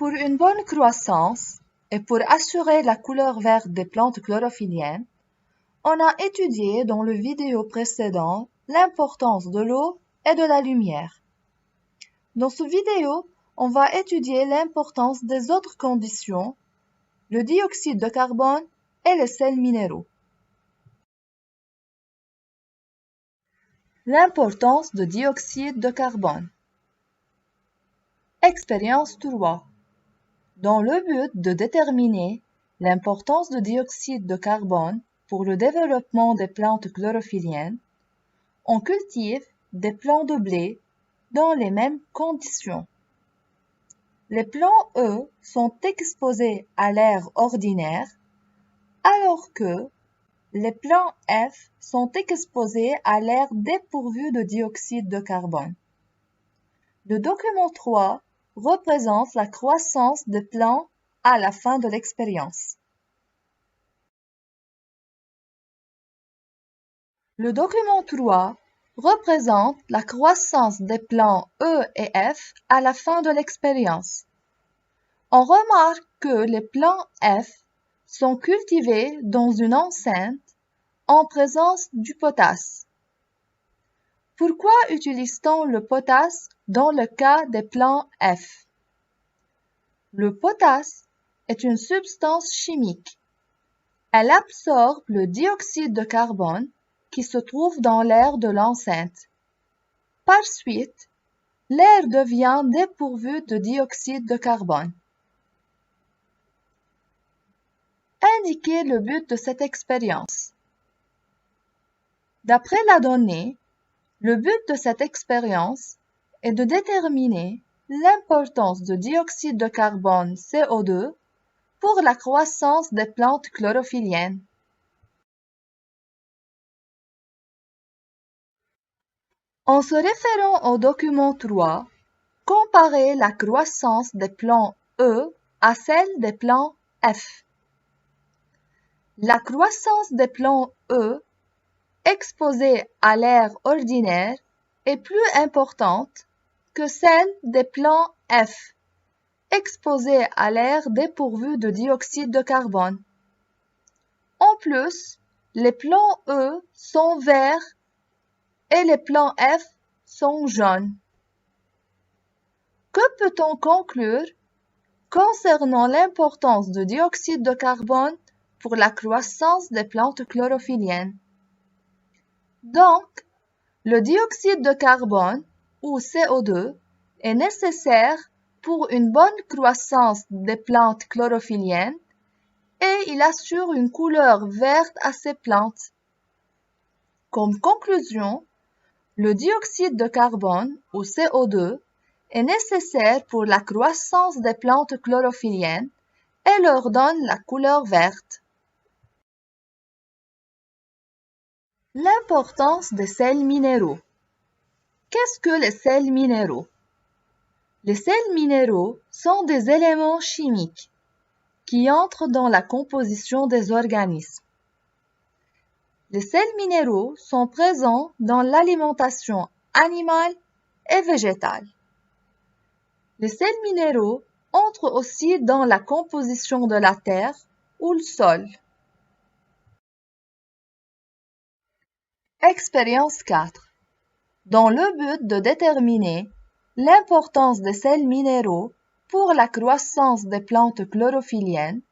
Pour une bonne croissance et pour assurer la couleur verte des plantes chlorophylliennes, on a étudié dans le vidéo précédent l'importance de l'eau et de la lumière. Dans ce vidéo, on va étudier l'importance des autres conditions, le dioxyde de carbone et les sels minéraux. L'importance du dioxyde de carbone. Expérience 3. Dans le but de déterminer l'importance du dioxyde de carbone pour le développement des plantes chlorophylliennes, on cultive des plants de blé dans les mêmes conditions. Les plants E sont exposés à l'air ordinaire, alors que les plants F sont exposés à l'air dépourvu de dioxyde de carbone. Le document 3 représente la croissance des plants à la fin de l'expérience. Le document 3 représente la croissance des plants E et F à la fin de l'expérience. On remarque que les plants F sont cultivés dans une enceinte en présence du potasse. Pourquoi utilise-t-on le potasse dans le cas des plants F? Le potasse est une substance chimique. Elle absorbe le dioxyde de carbone qui se trouve dans l'air de l'enceinte. Par suite, l'air devient dépourvu de dioxyde de carbone. Indiquez le but de cette expérience. D'après la donnée, le but de cette expérience est de déterminer l'importance du dioxyde de carbone CO2 pour la croissance des plantes chlorophylliennes. En se référant au document 3, comparez la croissance des plants E à celle des plants F. La croissance des plants E exposés à l'air ordinaire est plus importante que celle des plants F, exposés à l'air dépourvu de dioxyde de carbone. En plus, les plants E sont verts et les plants F sont jaunes. Que peut-on conclure concernant l'importance du dioxyde de carbone pour la croissance des plantes chlorophylliennes? Donc, le dioxyde de carbone, ou CO2, est nécessaire pour une bonne croissance des plantes chlorophylliennes et il assure une couleur verte à ces plantes. Comme conclusion, le dioxyde de carbone, ou CO2, est nécessaire pour la croissance des plantes chlorophylliennes et leur donne la couleur verte. L'importance des sels minéraux. Qu'est-ce que les sels minéraux? Les sels minéraux sont des éléments chimiques qui entrent dans la composition des organismes. Les sels minéraux sont présents dans l'alimentation animale et végétale. Les sels minéraux entrent aussi dans la composition de la terre ou le sol. Expérience 4. Dans le but de déterminer l'importance des sels minéraux pour la croissance des plantes chlorophylliennes,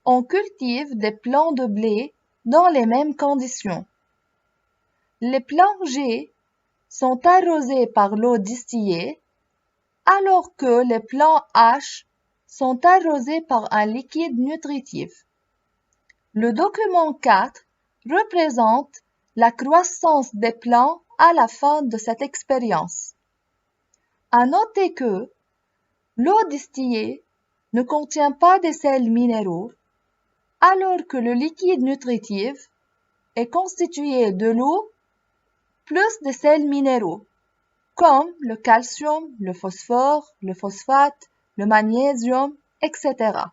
on cultive des plants de blé dans les mêmes conditions. Les plants G sont arrosés par l'eau distillée, alors que les plants H sont arrosés par un liquide nutritif. Le document 4 représente la croissance des plants à la fin de cette expérience. À noter que l'eau distillée ne contient pas de sels minéraux, alors que le liquide nutritif est constitué de l'eau plus de sels minéraux, comme le calcium, le phosphore, le phosphate, le magnésium, etc.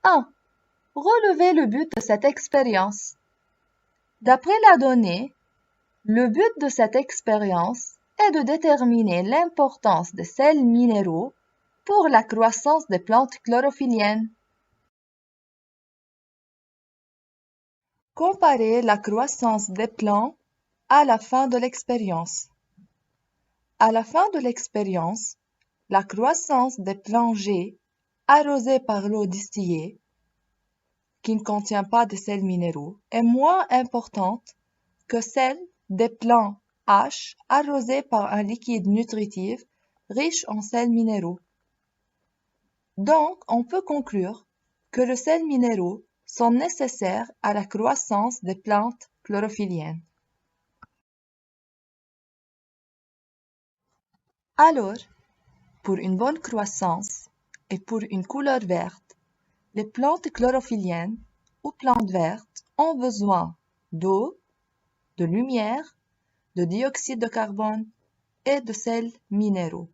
1. Relevez le but de cette expérience. D'après la donnée, le but de cette expérience est de déterminer l'importance des sels minéraux pour la croissance des plantes chlorophylliennes. Comparez la croissance des plants à la fin de l'expérience. À la fin de l'expérience, la croissance des plants G arrosés par l'eau distillée, qui ne contient pas de sels minéraux, est moins importante que celle des plants H arrosés par un liquide nutritif riche en sels minéraux. Donc, on peut conclure que les sels minéraux sont nécessaires à la croissance des plantes chlorophylliennes. Alors, pour une bonne croissance et pour une couleur verte, les plantes chlorophylliennes ou plantes vertes ont besoin d'eau, de lumière, de dioxyde de carbone et de sels minéraux.